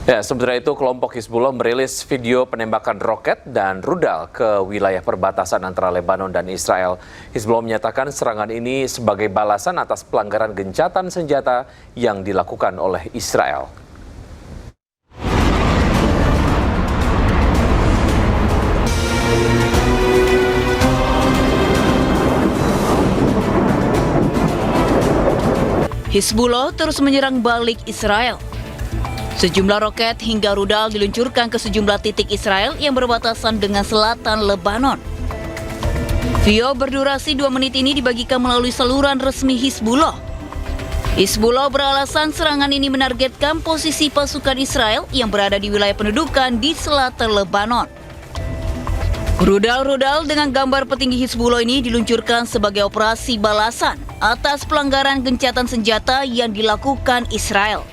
Ya, sementara itu kelompok Hizbullah merilis video penembakan roket dan rudal ke wilayah perbatasan antara Lebanon dan Israel. Hizbullah menyatakan serangan ini sebagai balasan atas pelanggaran gencatan senjata yang dilakukan oleh Israel. Hizbullah terus menyerang balik Israel. Sejumlah roket hingga rudal diluncurkan ke sejumlah titik Israel yang berbatasan dengan selatan Lebanon. Video berdurasi 2 menit ini dibagikan melalui saluran resmi Hizbullah. Hizbullah beralasan serangan ini menargetkan posisi pasukan Israel yang berada di wilayah pendudukan di selatan Lebanon. Rudal-rudal dengan gambar petinggi Hizbullah ini diluncurkan sebagai operasi balasan atas pelanggaran gencatan senjata yang dilakukan Israel.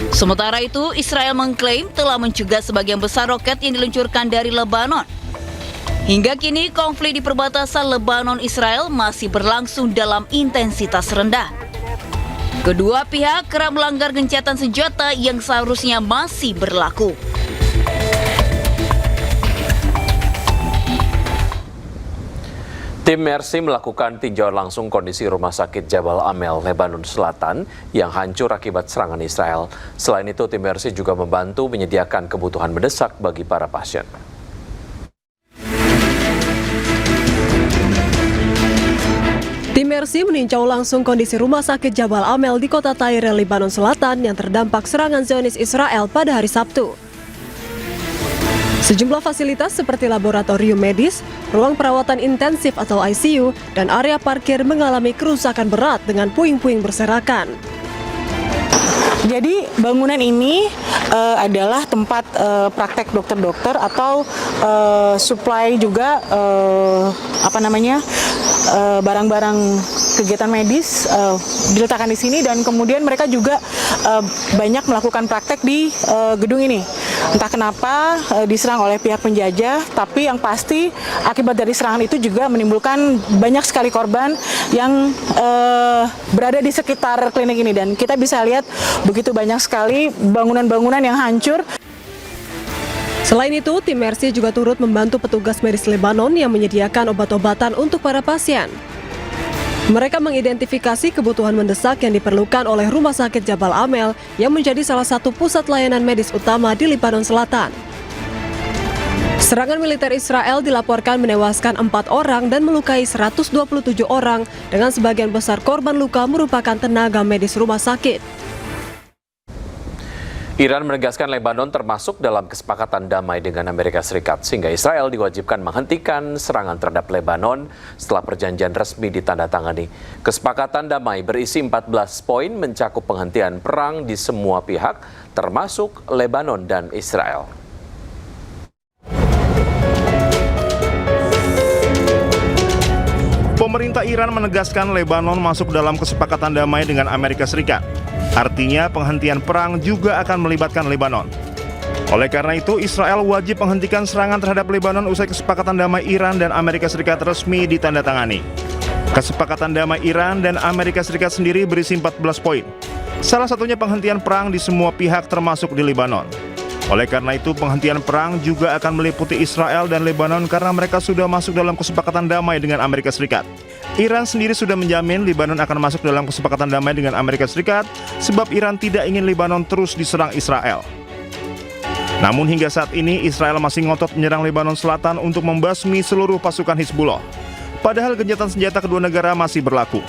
Sementara itu, Israel mengklaim telah mencegah sebagian besar roket yang diluncurkan dari Lebanon. Hingga kini, konflik di perbatasan Lebanon-Israel masih berlangsung dalam intensitas rendah. Kedua pihak kerap melanggar gencatan senjata yang seharusnya masih berlaku. Tim Mercy melakukan tinjauan langsung kondisi Rumah Sakit Jabal Amel, Lebanon Selatan yang hancur akibat serangan Israel. Selain itu, tim Mercy juga membantu menyediakan kebutuhan mendesak bagi para pasien. Tim Mercy meninjau langsung kondisi Rumah Sakit Jabal Amel di kota Tyre, Lebanon Selatan yang terdampak serangan Zionis Israel pada hari Sabtu. Sejumlah fasilitas seperti laboratorium medis, ruang perawatan intensif atau ICU, dan area parkir mengalami kerusakan berat dengan puing-puing berserakan. Jadi bangunan ini adalah tempat praktek dokter-dokter atau supply juga barang-barang kegiatan medis diletakkan di sini, dan kemudian mereka juga banyak melakukan praktek di gedung ini. Entah kenapa diserang oleh pihak penjajah, tapi yang pasti akibat dari serangan itu juga menimbulkan banyak sekali korban yang berada di sekitar klinik ini, dan kita bisa lihat begitu banyak sekali bangunan-bangunan yang hancur. Selain itu, tim Mercy juga turut membantu petugas medis Lebanon yang menyediakan obat-obatan untuk para pasien. Mereka mengidentifikasi kebutuhan mendesak yang diperlukan oleh Rumah Sakit Jabal Amel yang menjadi salah satu pusat layanan medis utama di Lebanon Selatan. Serangan militer Israel dilaporkan menewaskan 4 orang dan melukai 127 orang, dengan sebagian besar korban luka merupakan tenaga medis rumah sakit. Iran menegaskan Lebanon termasuk dalam kesepakatan damai dengan Amerika Serikat, sehingga Israel diwajibkan menghentikan serangan terhadap Lebanon setelah perjanjian resmi ditandatangani. Kesepakatan damai berisi 14 poin mencakup penghentian perang di semua pihak, termasuk Lebanon dan Israel. Pemerintah Iran menegaskan Lebanon masuk dalam kesepakatan damai dengan Amerika Serikat. Artinya penghentian perang juga akan melibatkan Lebanon. Oleh karena itu, Israel wajib menghentikan serangan terhadap Lebanon usai kesepakatan damai Iran dan Amerika Serikat resmi ditandatangani. Kesepakatan damai Iran dan Amerika Serikat sendiri berisi 14 poin. Salah satunya penghentian perang di semua pihak termasuk di Lebanon. Oleh karena itu, penghentian perang juga akan meliputi Israel dan Lebanon karena mereka sudah masuk dalam kesepakatan damai dengan Amerika Serikat. Iran sendiri sudah menjamin Lebanon akan masuk dalam kesepakatan damai dengan Amerika Serikat sebab Iran tidak ingin Lebanon terus diserang Israel. Namun hingga saat ini Israel masih ngotot menyerang Lebanon Selatan untuk membasmi seluruh pasukan Hizbullah. Padahal gencatan senjata kedua negara masih berlaku.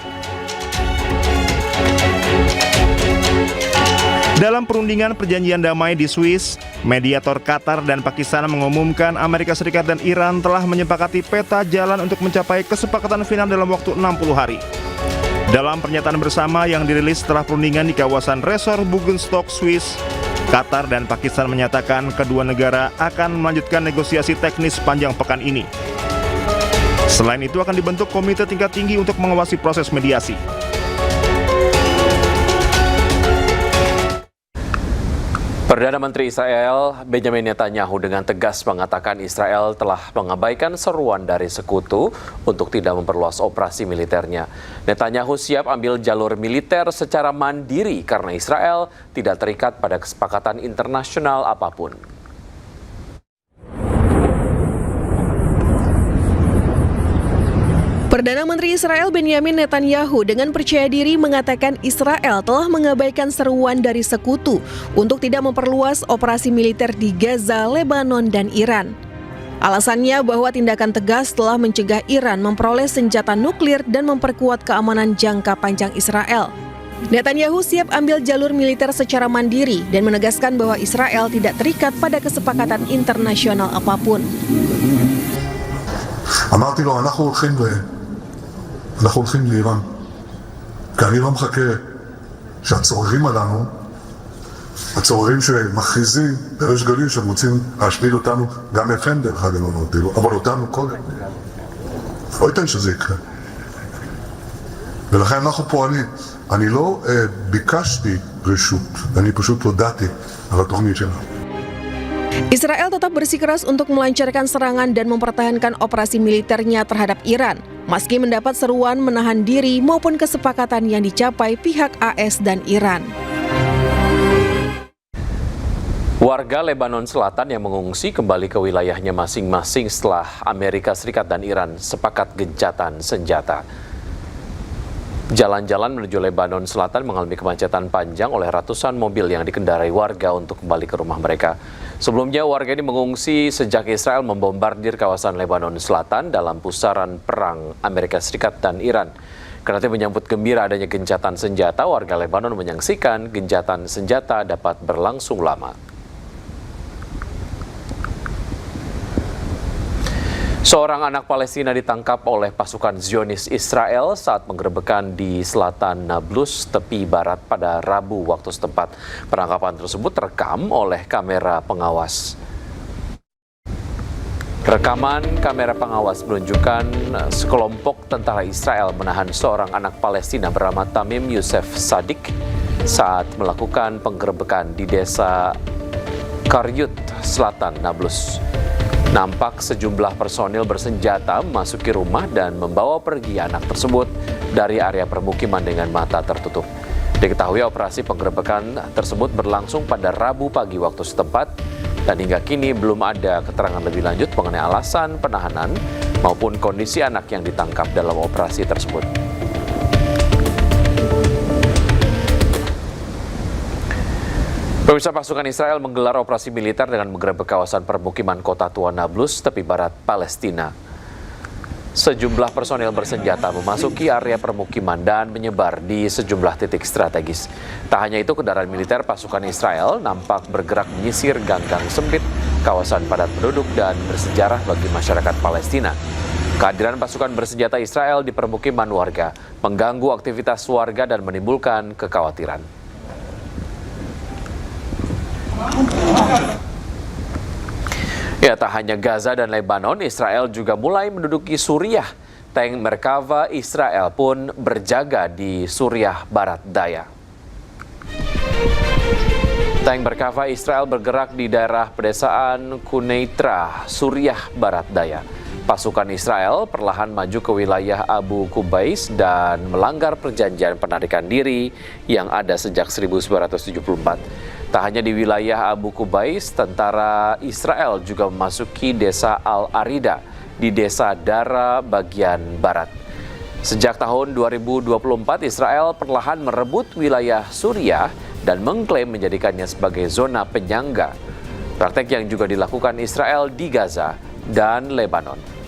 Dalam perundingan perjanjian damai di Swiss, mediator Qatar dan Pakistan mengumumkan Amerika Serikat dan Iran telah menyepakati peta jalan untuk mencapai kesepakatan final dalam waktu 60 hari. Dalam pernyataan bersama yang dirilis setelah perundingan di kawasan resor Bugenstock, Swiss, Qatar dan Pakistan menyatakan kedua negara akan melanjutkan negosiasi teknis sepanjang pekan ini. Selain itu akan dibentuk komite tingkat tinggi untuk mengawasi proses mediasi. Perdana Menteri Israel Benjamin Netanyahu dengan tegas mengatakan Israel telah mengabaikan seruan dari sekutu untuk tidak memperluas operasi militernya. Netanyahu siap ambil jalur militer secara mandiri karena Israel tidak terikat pada kesepakatan internasional apapun. Perdana Menteri Israel Benjamin Netanyahu dengan percaya diri mengatakan Israel telah mengabaikan seruan dari sekutu untuk tidak memperluas operasi militer di Gaza, Lebanon, dan Iran. Alasannya bahwa tindakan tegas telah mencegah Iran memperoleh senjata nuklir dan memperkuat keamanan jangka panjang Israel. Netanyahu siap ambil jalur militer secara mandiri dan menegaskan bahwa Israel tidak terikat pada kesepakatan internasional apapun. אמרתי לו, אנחנו הולכים לאיראן, כי אני לא מחכה שהצוררים עלינו, הצוררים שמכריזים בריש גלי שהם רוצים להשמיד אותנו, גם FN דרך אגב, אבל אותנו קודם. לא ייתן שזה יקרה. ולכן אנחנו פועלים. אני לא ביקשתי רשות, אני פשוט הודעתי על התוכנית שלנו. Israel tetap bersikeras untuk melancarkan serangan dan mempertahankan operasi militernya terhadap Iran, meski mendapat seruan menahan diri maupun kesepakatan yang dicapai pihak AS dan Iran. Warga Lebanon Selatan yang mengungsi kembali ke wilayahnya masing-masing setelah Amerika Serikat dan Iran sepakat gencatan senjata. Jalan-jalan menuju Lebanon Selatan mengalami kemacetan panjang oleh ratusan mobil yang dikendarai warga untuk kembali ke rumah mereka. Sebelumnya warga ini mengungsi sejak Israel membombardir kawasan Lebanon Selatan dalam pusaran perang Amerika Serikat dan Iran. Kendati menyambut gembira adanya gencatan senjata, warga Lebanon menyaksikan gencatan senjata dapat berlangsung lama. Seorang anak Palestina ditangkap oleh pasukan Zionis Israel saat penggerebekan di selatan Nablus, tepi barat pada Rabu waktu setempat. Penangkapan tersebut terekam oleh kamera pengawas. Rekaman kamera pengawas menunjukkan sekelompok tentara Israel menahan seorang anak Palestina bernama Tamim Yusef Sadik saat melakukan penggerebekan di desa Karyut, selatan Nablus. Nampak sejumlah personil bersenjata memasuki rumah dan membawa pergi anak tersebut dari area permukiman dengan mata tertutup. Diketahui operasi penggerebekan tersebut berlangsung pada Rabu pagi waktu setempat dan hingga kini belum ada keterangan lebih lanjut mengenai alasan penahanan maupun kondisi anak yang ditangkap dalam operasi tersebut. Pemirsa, pasukan Israel menggelar operasi militer dengan menggerebek kawasan permukiman kota tua Nablus, tepi barat Palestina. Sejumlah personel bersenjata memasuki area permukiman dan menyebar di sejumlah titik strategis. Tak hanya itu, kendaraan militer pasukan Israel nampak bergerak menyisir gang-gang sempit, kawasan padat penduduk dan bersejarah bagi masyarakat Palestina. Kehadiran pasukan bersenjata Israel di permukiman warga mengganggu aktivitas warga dan menimbulkan kekhawatiran. Ya, tak hanya Gaza dan Lebanon, Israel juga mulai menduduki Suriah. Tank Merkava Israel pun berjaga di Suriah Barat Daya. Tank Merkava Israel bergerak di daerah pedesaan Quneitra, Suriah Barat Daya. Pasukan Israel perlahan maju ke wilayah Abu Qubais dan melanggar perjanjian penarikan diri yang ada sejak 1974. Tak hanya di wilayah Abu Qubais, tentara Israel juga memasuki desa Al-Arida di desa Dara bagian barat. Sejak tahun 2024, Israel perlahan merebut wilayah Suriah dan mengklaim menjadikannya sebagai zona penyangga. Praktek yang juga dilakukan Israel di Gaza dan Lebanon.